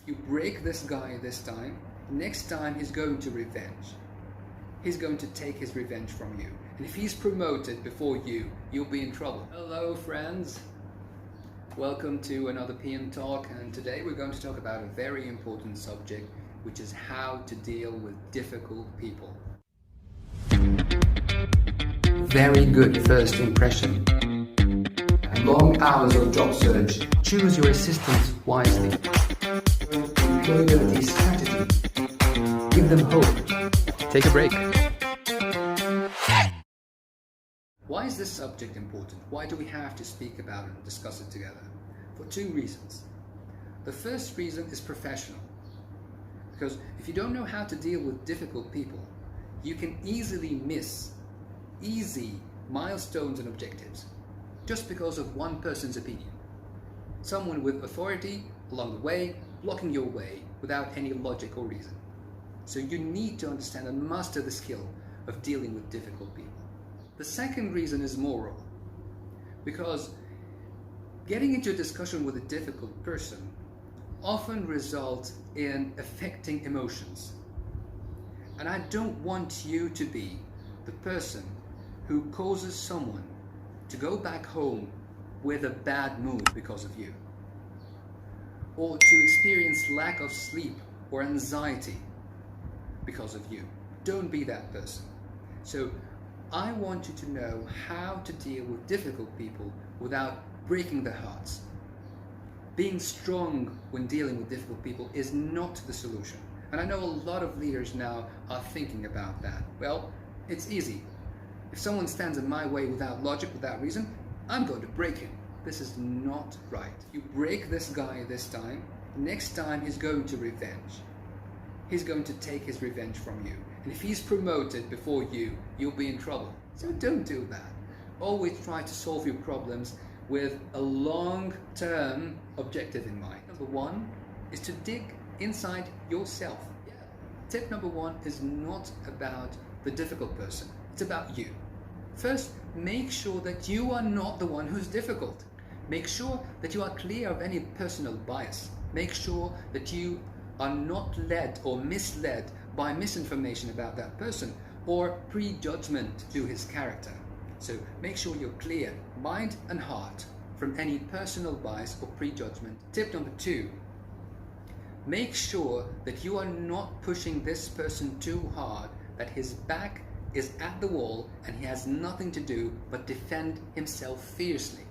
You break this guy this time, next time he's going to revenge. He's going to take his revenge from you. And if he's promoted before you, you'll be in trouble. Hello friends, welcome to another PMtalk, and today we're going to talk about a very important subject, which is how to deal with difficult people. Very good first impression. Long hours of job search. Choose your assistants wisely. Employability strategy. Give them hope. Take a break. Why is this subject important? Why do we have to speak about it and discuss it together? For two reasons. The first reason is professional. Because if you don't know how to deal with difficult people, you can easily miss easy milestones and objectives just because of one person's opinion. Someone with authority along the way, blocking your way without any logic or reason. So you need to understand and master the skill of dealing with difficult people. The second reason is moral, because getting into a discussion with a difficult person often results in affecting emotions. And I don't want you to be the person who causes someone to go back home with a bad mood because of you, or to experience lack of sleep or anxiety because of you. Don't be that person. So I want you to know how to deal with difficult people without breaking their hearts. Being strong when dealing with difficult people is not the solution. And I know a lot of leaders now are thinking about that. Well, it's easy. If someone stands in my way without logic, without reason, I'm going to break him. This is not right. You break this guy this time, next time he's going to revenge. He's going to take his revenge from you. And if he's promoted before you, you'll be in trouble. So don't do that. Always try to solve your problems with a long-term objective in mind. Number one is to dig inside yourself. Tip number one is not about the difficult person. It's about you. First, make sure that you are not the one who's difficult. Make sure that you are clear of any personal bias. Make sure that you are not led or misled by misinformation about that person or prejudgment to his character. So make sure you're clear, mind and heart, from any personal bias or prejudgment. Tip number two, make sure that you are not pushing this person too hard, that his back is at the wall and he has nothing to do but defend himself fiercely.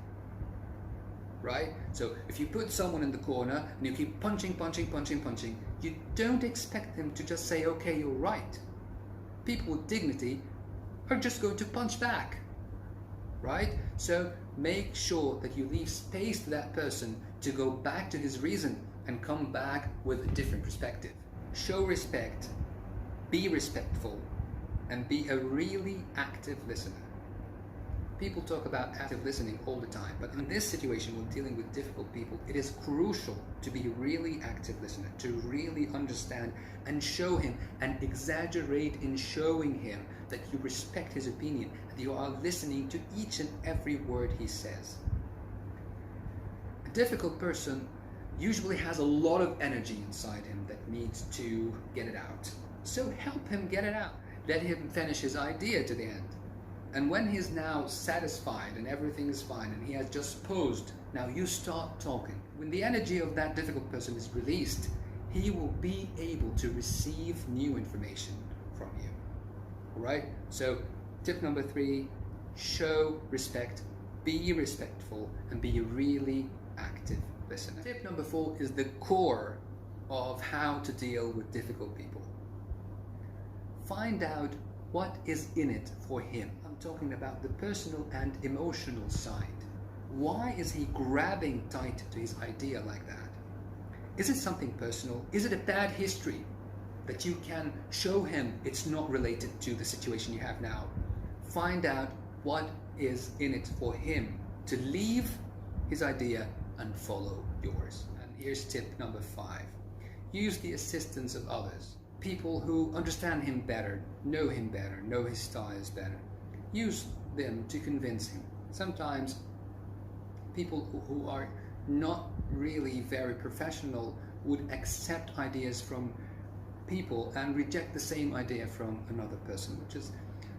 Right? So if you put someone in the corner and you keep punching, you don't expect them to just say, okay, you're right. People with dignity are just going to punch back. Right? So make sure that you leave space to that person to go back to his reason and come back with a different perspective. Show respect, be respectful, and be a really active listener. People talk about active listening all the time, but in this situation, when dealing with difficult people, it is crucial to be a really active listener, to really understand and show him and exaggerate in showing him that you respect his opinion, that you are listening to each and every word he says. A difficult person usually has a lot of energy inside him that needs to get it out. So help him get it out. Let him finish his idea to the end. And when he's now satisfied and everything is fine and he has just posed, now you start talking. When the energy of that difficult person is released, he will be able to receive new information from you. Alright? So tip number three, show respect, be respectful, and be a really active listener. Tip number four is the core of how to deal with difficult people. Find out what is in it for him. I'm talking about the personal and emotional side. Why is he grabbing tight to his idea like that? Is it something personal? Is it a bad history that you can show him it's not related to the situation you have now? Find out what is in it for him to leave his idea and follow yours. And here's tip number five. Use the assistance of others. People who understand him better, know his styles better. Use them to convince him. Sometimes people who are not really very professional would accept ideas from people and reject the same idea from another person, which is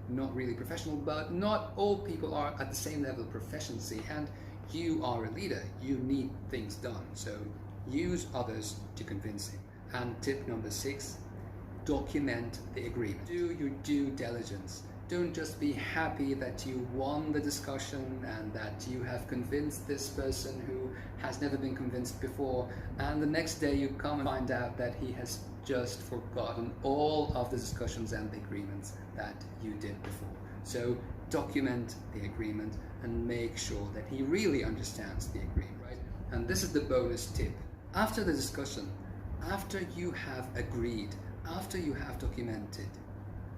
not really professional. But not all people are at the same level of proficiency, and you are a leader. You need things done, so use others to convince him. And tip number 6, document the agreement. Do your due diligence. Don't just be happy that you won the discussion and that you have convinced this person who has never been convinced before, and the next day you come and find out that he has just forgotten all of the discussions and the agreements that you did before. So document the agreement and make sure that he really understands the agreement, right? And this is the bonus tip. After the discussion, after you have agreed, after you have documented,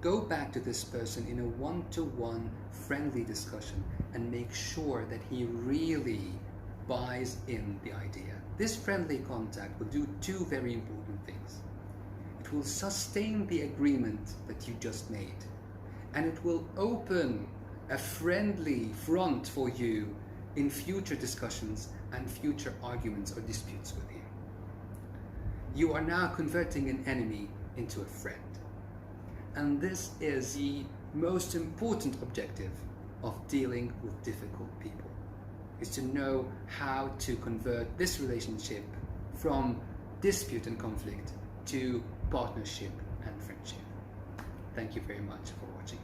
go back to this person in a one-to-one friendly discussion and make sure that he really buys in the idea. This friendly contact will do 2 very important things. It will sustain the agreement that you just made, and it will open a friendly front for you in future discussions and future arguments or disputes with you. You are now converting an enemy into a friend. And this is the most important objective of dealing with difficult people, is to know how to convert this relationship from dispute and conflict to partnership and friendship. Thank you very much for watching.